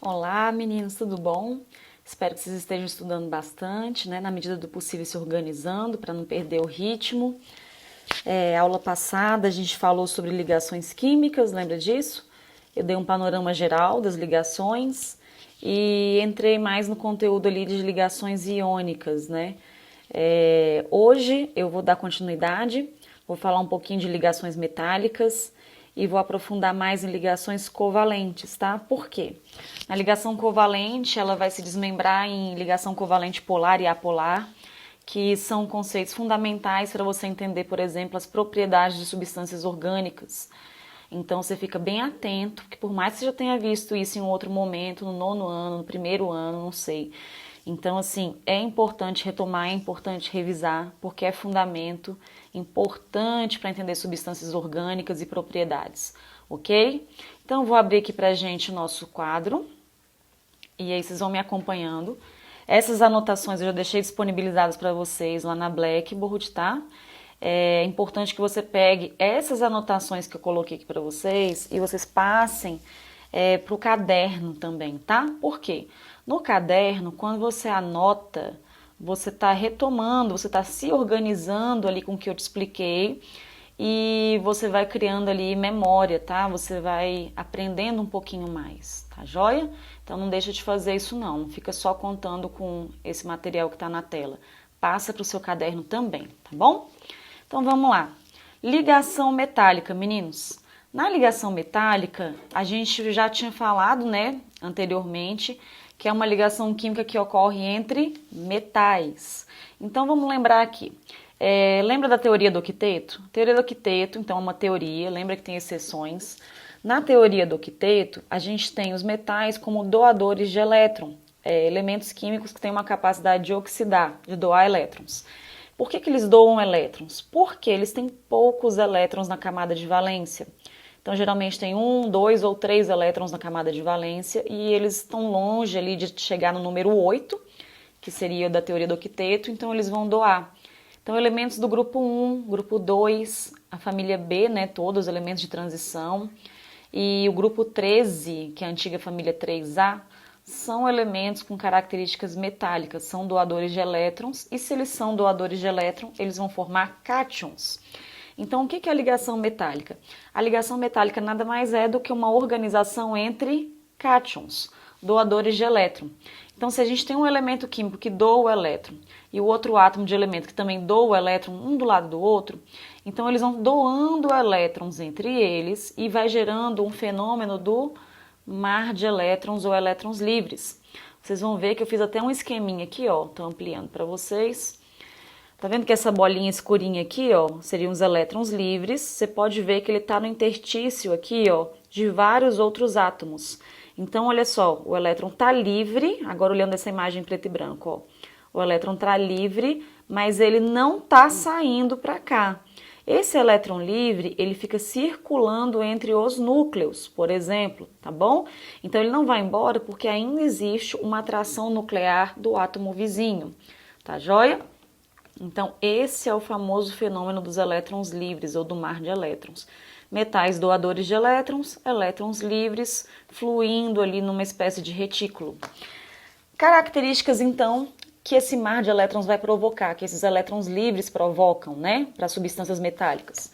Olá, meninos, tudo bom? Espero que vocês estejam estudando bastante, né? Na medida do possível se organizando para não perder o ritmo. Aula passada a gente falou sobre ligações químicas, lembra disso? Eu dei um panorama geral das ligações e entrei mais no conteúdo ali de ligações iônicas, né? Hoje eu vou dar continuidade, vou falar um pouquinho de ligações metálicas e vou aprofundar mais em ligações covalentes, tá? Por quê? Na ligação covalente, ela vai se desmembrar em ligação covalente polar e apolar, que são conceitos fundamentais para você entender, por exemplo, as propriedades de substâncias orgânicas. Então você fica bem atento, porque por mais que você já tenha visto isso em um outro momento, no nono ano, no primeiro ano, não sei. Então, assim, é importante retomar, é importante revisar, porque é fundamento importante para entender substâncias orgânicas e propriedades, ok? Então, vou abrir aqui para a gente o nosso quadro, e aí vocês vão me acompanhando. Essas anotações eu já deixei disponibilizadas para vocês lá na Blackboard, tá? É importante que você pegue essas anotações que eu coloquei aqui para vocês e vocês passem para o caderno também, tá? Por quê? No caderno, quando você anota, você está retomando, você está se organizando ali com o que eu te expliquei e você vai criando ali memória, tá? Você vai aprendendo um pouquinho mais, tá joia? Então não deixa de fazer isso não fica só contando com esse material que está na tela. Passa para o seu caderno também, tá bom? Então vamos lá. Ligação metálica, meninos. Na ligação metálica, a gente já tinha falado, né, anteriormente, que é uma ligação química que ocorre entre metais. Então vamos lembrar aqui. Lembra da teoria do octeto? Teoria do octeto, então, é uma teoria, lembra que tem exceções. Na teoria do octeto, a gente tem os metais como doadores de elétron, elementos químicos que têm uma capacidade de oxidar, de doar elétrons. Por que eles doam elétrons? Porque eles têm poucos elétrons na camada de valência. Então, geralmente tem 1, 2 ou 3 elétrons na camada de valência e eles estão longe ali de chegar no número 8, que seria da teoria do octeto, então eles vão doar. Então, elementos do grupo 1, grupo 2, a família B, né, todos os elementos de transição, e o grupo 13, que é a antiga família 3A, são elementos com características metálicas, são doadores de elétrons, e se eles são doadores de elétron, eles vão formar cátions. Então, o que é a ligação metálica? A ligação metálica nada mais é do que uma organização entre cátions, doadores de elétron. Então, se a gente tem um elemento químico que doa o elétron e o outro átomo de elemento que também doa o elétron um do lado do outro, então eles vão doando elétrons entre eles e vai gerando um fenômeno do mar de elétrons ou elétrons livres. Vocês vão ver que eu fiz até um esqueminha aqui, ó, tô ampliando para vocês. Tá vendo que essa bolinha escurinha aqui, ó, seriam os elétrons livres. Você pode ver que ele tá no interstício aqui, ó, de vários outros átomos. Então, olha só, o elétron tá livre, agora olhando essa imagem em preto e branco, ó. O elétron tá livre, mas ele não tá saindo para cá. Esse elétron livre, ele fica circulando entre os núcleos, por exemplo, tá bom? Então, ele não vai embora porque ainda existe uma atração nuclear do átomo vizinho, tá joia? Então, esse é o famoso fenômeno dos elétrons livres ou do mar de elétrons. Metais doadores de elétrons, elétrons livres fluindo ali numa espécie de retículo. Características, então, que esse mar de elétrons vai provocar, que esses elétrons livres provocam, né, para substâncias metálicas.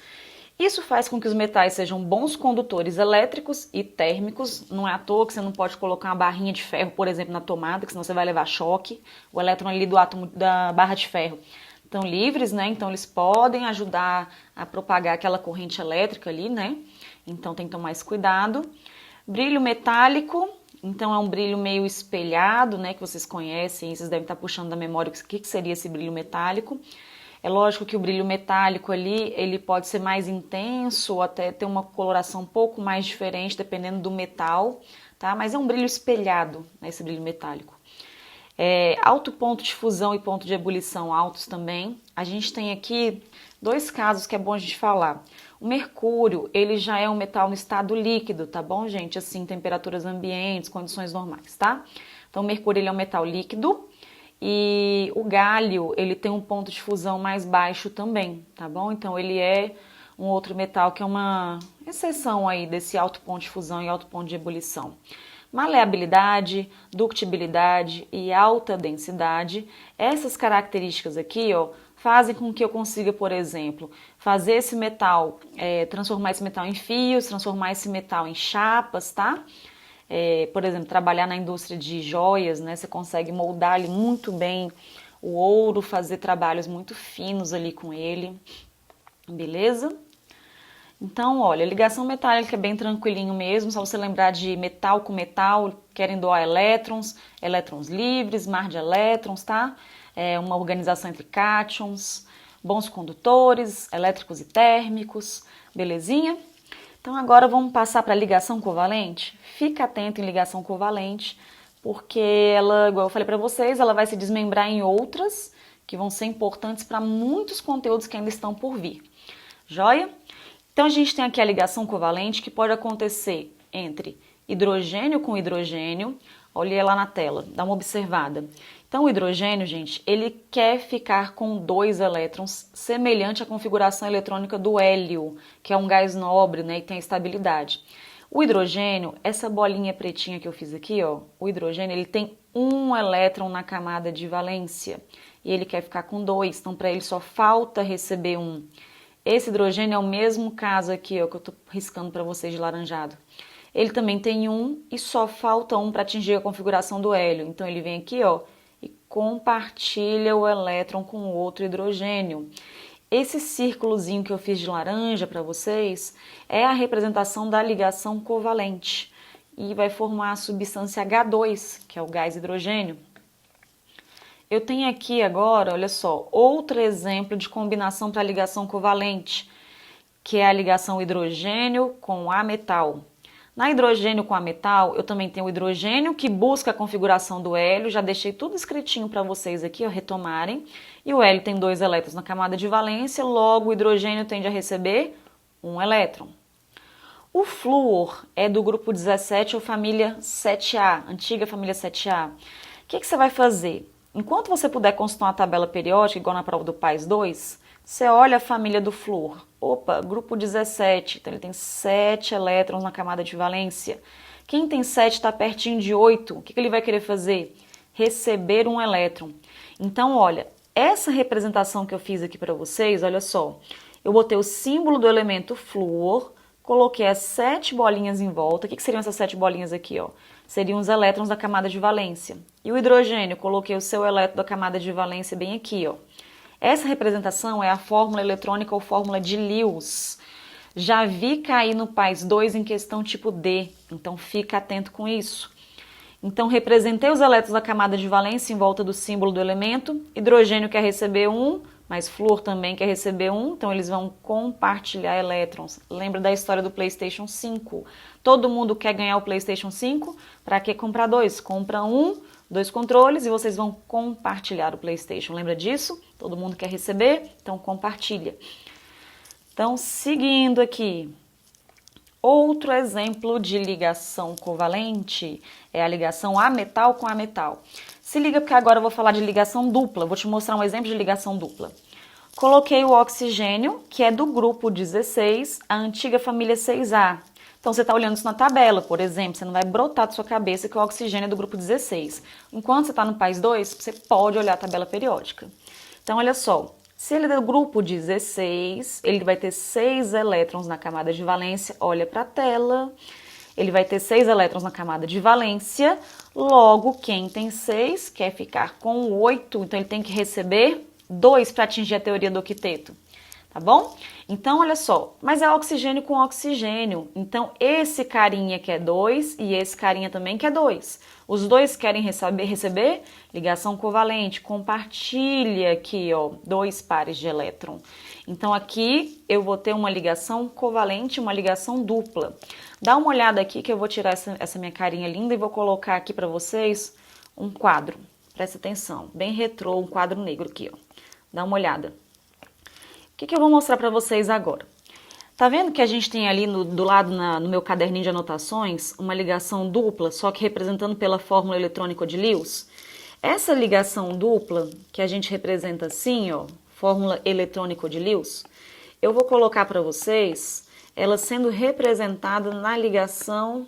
Isso faz com que os metais sejam bons condutores elétricos e térmicos. Não é à toa que você não pode colocar uma barrinha de ferro, por exemplo, na tomada, que senão você vai levar choque. O elétron ali do átomo da barra de ferro estão livres, né? Então eles podem ajudar a propagar aquela corrente elétrica ali, né? Então tem que tomar esse cuidado. Brilho metálico, então é um brilho meio espelhado, né? Que vocês conhecem, vocês devem estar puxando da memória o que seria esse brilho metálico. É lógico que o brilho metálico ali, ele pode ser mais intenso ou até ter uma coloração um pouco mais diferente, dependendo do metal, tá? Mas é um brilho espelhado, né, esse brilho metálico. Alto ponto de fusão e ponto de ebulição altos também. A gente tem aqui dois casos que é bom a gente falar. O mercúrio, ele já é um metal no estado líquido, tá bom, gente? Assim, temperaturas ambientes, condições normais, tá? Então, o mercúrio, ele é um metal líquido. E o gálio, ele tem um ponto de fusão mais baixo também, tá bom? Então, ele é um outro metal que é uma exceção aí desse alto ponto de fusão e alto ponto de ebulição. Maleabilidade, ductibilidade e alta densidade. Essas características aqui, ó, fazem com que eu consiga, por exemplo, fazer esse metal, transformar esse metal em fios, transformar esse metal em chapas, tá? Por exemplo, trabalhar na indústria de joias, né? Você consegue moldar ali muito bem o ouro, fazer trabalhos muito finos ali com ele, beleza? Então, olha, ligação metálica é bem tranquilinho mesmo, só você lembrar de metal com metal, querem doar elétrons, elétrons livres, mar de elétrons, tá? Uma organização entre cátions, bons condutores, elétricos e térmicos, belezinha? Então agora vamos passar para a ligação covalente. Fica atento em ligação covalente, porque ela, igual eu falei para vocês, ela vai se desmembrar em outras que vão ser importantes para muitos conteúdos que ainda estão por vir. Joia? Então a gente tem aqui a ligação covalente que pode acontecer entre hidrogênio com hidrogênio. Olha lá na tela, dá uma observada. Então o hidrogênio, gente, ele quer ficar com 2 elétrons, semelhante à configuração eletrônica do hélio, que é um gás nobre, né, e tem estabilidade. O hidrogênio, essa bolinha pretinha que eu fiz aqui, ó, o hidrogênio, ele tem 1 elétron na camada de valência e ele quer ficar com 2, então para ele só falta receber 1. Esse hidrogênio é o mesmo caso aqui, ó, que eu tô riscando para vocês de laranjado. Ele também tem 1 e só falta 1 para atingir a configuração do hélio. Então ele vem aqui, ó, e compartilha o elétron com outro hidrogênio. Esse círculozinho que eu fiz de laranja para vocês é a representação da ligação covalente e vai formar a substância H2, que é o gás hidrogênio. Eu tenho aqui agora, olha só, outro exemplo de combinação para ligação covalente, que é a ligação hidrogênio com ametal. Na hidrogênio com ametal, eu também tenho o hidrogênio que busca a configuração do hélio, já deixei tudo escritinho para vocês aqui, ó, retomarem. E o hélio tem 2 elétrons na camada de valência, logo o hidrogênio tende a receber 1 elétron. O flúor é do grupo 17 ou família 7A, antiga família 7A. O que você vai fazer? Enquanto você puder consultar uma tabela periódica, igual na prova do PAIS 2, você olha a família do flúor. Opa, grupo 17, então ele tem 7 elétrons na camada de valência. Quem tem 7 está pertinho de 8, o que ele vai querer fazer? Receber 1 elétron. Então, olha, essa representação que eu fiz aqui para vocês, olha só. Eu botei o símbolo do elemento flúor, coloquei as 7 bolinhas em volta. O que seriam essas 7 bolinhas aqui, ó? Seriam os elétrons da camada de valência. E o hidrogênio, coloquei o seu elétron da camada de valência bem aqui, ó. Essa representação é a fórmula eletrônica ou fórmula de Lewis. Já vi cair no PAIS 2 em questão tipo D, então fica atento com isso. Então representei os elétrons da camada de valência em volta do símbolo do elemento. Hidrogênio quer receber 1, mas flúor também quer receber 1, então eles vão compartilhar elétrons. Lembra da história do PlayStation 5? Todo mundo quer ganhar o PlayStation 5, para que comprar 2? Compra 1, 2 controles e vocês vão compartilhar o PlayStation. Lembra disso? Todo mundo quer receber, então compartilha. Então, seguindo aqui, outro exemplo de ligação covalente é a ligação ametal com ametal. Se liga porque agora eu vou falar de ligação dupla, vou te mostrar um exemplo de ligação dupla. Coloquei o oxigênio, que é do grupo 16, a antiga família 6A. Então você está olhando isso na tabela, por exemplo, você não vai brotar da sua cabeça que o oxigênio é do grupo 16. Enquanto você está no PAIS 2, você pode olhar a tabela periódica. Então olha só, se ele é do grupo 16, ele vai ter 6 elétrons na camada de valência, olha para a tela. Ele vai ter 6 elétrons na camada de valência, logo quem tem 6 quer ficar com 8, então ele tem que receber 2 para atingir a teoria do octeto, tá bom? Então, olha só, mas é oxigênio com oxigênio, então esse carinha quer 2 e esse carinha também quer 2. Os dois querem receber ligação covalente, compartilha aqui, ó, 2 pares de elétron. Então aqui eu vou ter uma ligação covalente, uma ligação dupla. Dá uma olhada aqui que eu vou tirar essa minha carinha linda e vou colocar aqui para vocês um quadro. Presta atenção, bem retrô, um quadro negro aqui, ó. Dá uma olhada. O que eu vou mostrar para vocês agora? Tá vendo que a gente tem ali do lado no meu caderninho de anotações uma ligação dupla, só que representando pela fórmula eletrônica de Lewis? Essa ligação dupla, que a gente representa assim, ó, fórmula eletrônica de Lewis, eu vou colocar para vocês ela sendo representada na ligação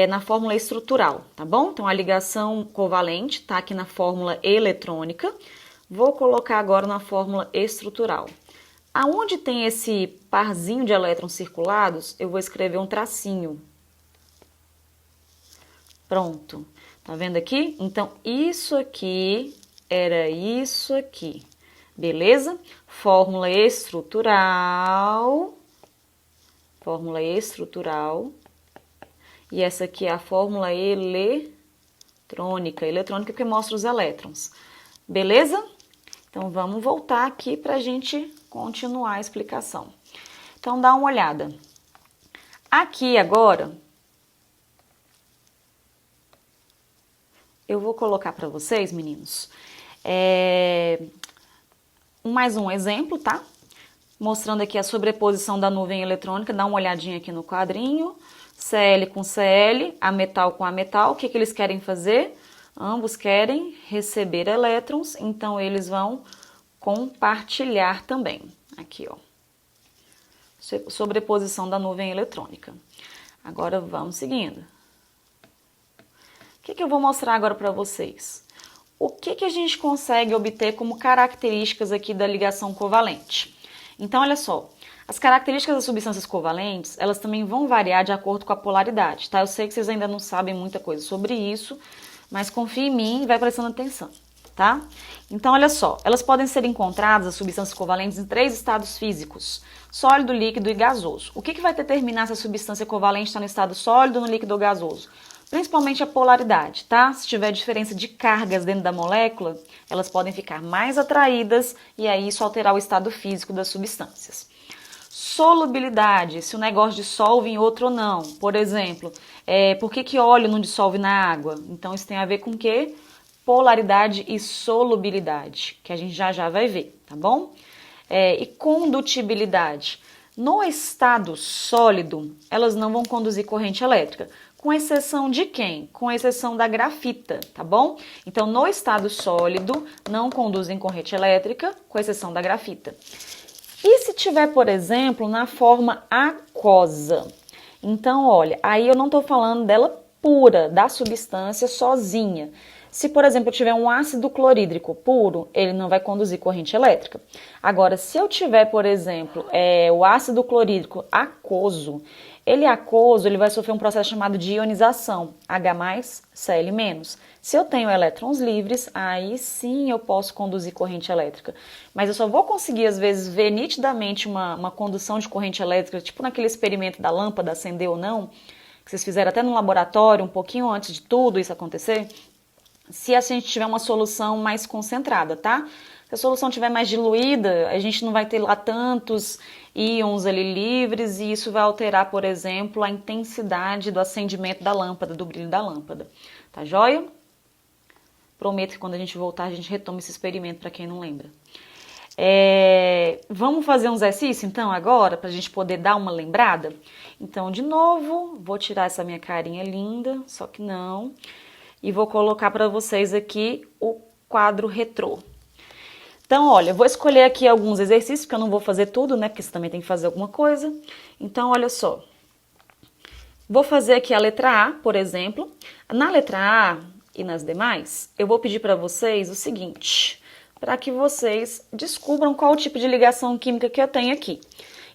na fórmula estrutural, tá bom? Então, a ligação covalente está aqui na fórmula eletrônica. Vou colocar agora na fórmula estrutural. Aonde tem esse parzinho de elétrons circulados, eu vou escrever um tracinho. Pronto. Tá vendo aqui? Então, isso aqui era isso aqui. Beleza? Fórmula estrutural. Fórmula estrutural. E essa aqui é a fórmula eletrônica. Eletrônica porque mostra os elétrons. Beleza? Então, vamos voltar aqui para a gente continuar a explicação. Então, dá uma olhada. Aqui agora, eu vou colocar para vocês, meninos, mais um exemplo, tá? Mostrando aqui a sobreposição da nuvem eletrônica. Dá uma olhadinha aqui no quadrinho. Cl com Cl, ametal com ametal. O que eles querem fazer? Ambos querem receber elétrons, então eles vão compartilhar também. Aqui, ó. Sobreposição da nuvem eletrônica. Agora vamos seguindo. O que eu vou mostrar agora para vocês? O que a gente consegue obter como características aqui da ligação covalente? Então, olha só. As características das substâncias covalentes, elas também vão variar de acordo com a polaridade, tá? Eu sei que vocês ainda não sabem muita coisa sobre isso, mas confia em mim e vai prestando atenção, tá? Então, olha só, elas podem ser encontradas, as substâncias covalentes, em 3 estados físicos: sólido, líquido e gasoso. O que vai determinar se a substância covalente está no estado sólido, no líquido ou gasoso? Principalmente a polaridade, tá? Se tiver diferença de cargas dentro da molécula, elas podem ficar mais atraídas e aí isso alterar o estado físico das substâncias. Solubilidade, se o negócio dissolve em outro ou não. Por exemplo, por que óleo não dissolve na água? Então, isso tem a ver com o quê? Polaridade e solubilidade, que a gente já vai ver, tá bom? E condutibilidade. No estado sólido, elas não vão conduzir corrente elétrica, com exceção de quem? Com exceção da grafita, tá bom? Então, no estado sólido, não conduzem corrente elétrica, com exceção da grafita. E se tiver, por exemplo, na forma aquosa? Então, olha, aí eu não estou falando dela pura, da substância sozinha. Se, por exemplo, eu tiver um ácido clorídrico puro, ele não vai conduzir corrente elétrica. Agora, se eu tiver, por exemplo, o ácido clorídrico aquoso, ele vai sofrer um processo chamado de ionização, H+, Cl-. Se eu tenho elétrons livres, aí sim eu posso conduzir corrente elétrica. Mas eu só vou conseguir, às vezes, ver nitidamente uma condução de corrente elétrica, tipo naquele experimento da lâmpada, acender ou não, que vocês fizeram até no laboratório, um pouquinho antes de tudo isso acontecer, se a gente tiver uma solução mais concentrada, tá? Se a solução estiver mais diluída, a gente não vai ter lá tantos íons ali livres e isso vai alterar, por exemplo, a intensidade do acendimento da lâmpada, do brilho da lâmpada. Tá joia? Prometo que quando a gente voltar, a gente retoma esse experimento para quem não lembra. Vamos fazer um exercício, então, agora, para a gente poder dar uma lembrada? Então, de novo, vou tirar essa minha carinha linda, só que não, e vou colocar para vocês aqui o quadro retrô. Então, olha, eu vou escolher aqui alguns exercícios, porque eu não vou fazer tudo, né? Porque você também tem que fazer alguma coisa. Então, olha só. Vou fazer aqui a letra A, por exemplo. Na letra A e nas demais, eu vou pedir para vocês o seguinte, para que vocês descubram qual o tipo de ligação química que eu tenho aqui.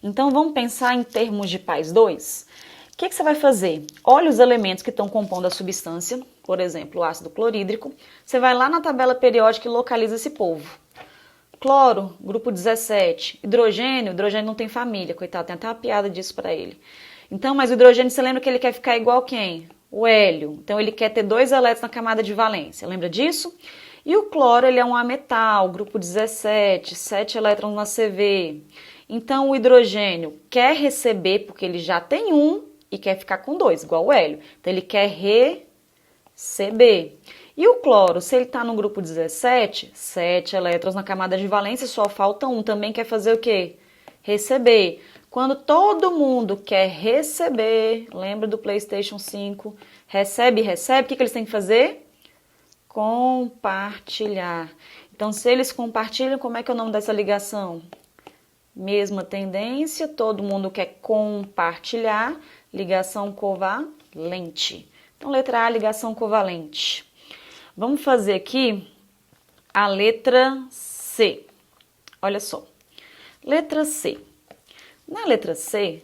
Então, vamos pensar em termos de pais 2. O que você vai fazer? Olha os elementos que estão compondo a substância, por exemplo, o ácido clorídrico. Você vai lá na tabela periódica e localiza esse povo. Cloro, grupo 17. Hidrogênio não tem família, coitado, tem até uma piada disso para ele. Então, mas o hidrogênio, você lembra que ele quer ficar igual quem? O hélio. Então, ele quer ter 2 elétrons na camada de valência, lembra disso? E o cloro, ele é um ametal, grupo 17, 7 elétrons na CV. Então, o hidrogênio quer receber, porque ele já tem 1 e quer ficar com 2, igual o hélio. Então, ele quer receber. E o cloro, se ele está no grupo 17, 7 elétrons na camada de valência, só falta 1. Também quer fazer o quê? Receber. Quando todo mundo quer receber, lembra do PlayStation 5? Recebe, o que eles têm que fazer? Compartilhar. Então, se eles compartilham, como é que é o nome dessa ligação? Mesma tendência, todo mundo quer compartilhar, ligação covalente. Então, letra A, ligação covalente. Vamos fazer aqui a letra C. Olha só. Letra C. Na letra C,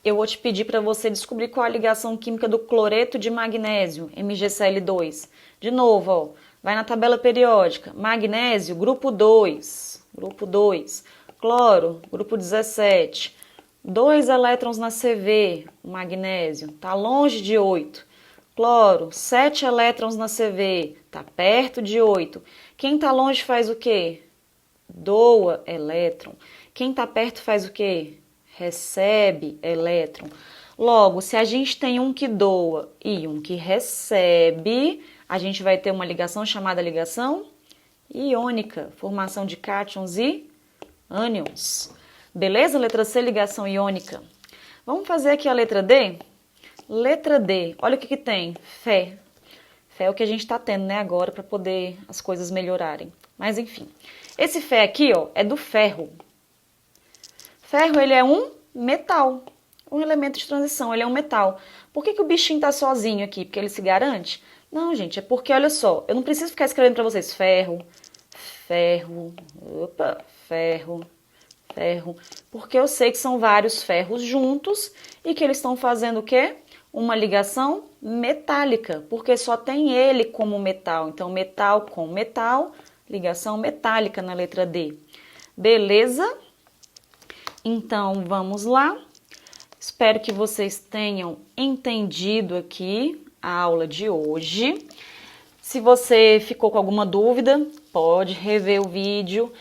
eu vou te pedir para você descobrir qual a ligação química do cloreto de magnésio, MgCl2. De novo, ó, vai na tabela periódica. Magnésio, grupo 2. Grupo 2. Cloro, grupo 17. 2 elétrons na CV, o magnésio, está longe de 8. Cloro, 7 elétrons na CV, está perto de 8. Quem está longe faz o quê? Doa elétron. Quem está perto faz o quê? Recebe elétron. Logo, se a gente tem um que doa e um que recebe, a gente vai ter uma ligação chamada ligação iônica, formação de cátions e ânions. Beleza? Letra C, ligação iônica. Vamos fazer aqui a letra D? Letra D, olha o que tem, Fé. Fé é o que a gente está tendo, né, agora, para poder as coisas melhorarem. Mas, enfim, esse Fé aqui, ó, é do ferro. Ferro, ele é um metal, um elemento de transição, ele é um metal. Por que o bichinho tá sozinho aqui? Porque ele se garante? Não, gente, é porque, olha só, eu não preciso ficar escrevendo para vocês ferro, ferro, opa, ferro, ferro, porque eu sei que são vários ferros juntos e que eles estão fazendo o quê? Uma ligação metálica, porque só tem ele como metal. Então, metal com metal, ligação metálica na letra D. Beleza? Então, vamos lá. Espero que vocês tenham entendido aqui a aula de hoje. Se você ficou com alguma dúvida, pode rever o vídeo,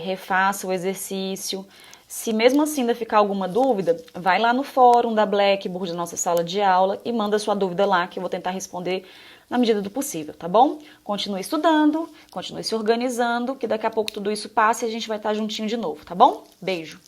refaça o exercício. Se mesmo assim ainda ficar alguma dúvida, vai lá no fórum da Blackboard, da nossa sala de aula, e manda sua dúvida lá, que eu vou tentar responder na medida do possível, tá bom? Continue estudando, continue se organizando, que daqui a pouco tudo isso passa e a gente vai estar juntinho de novo, tá bom? Beijo!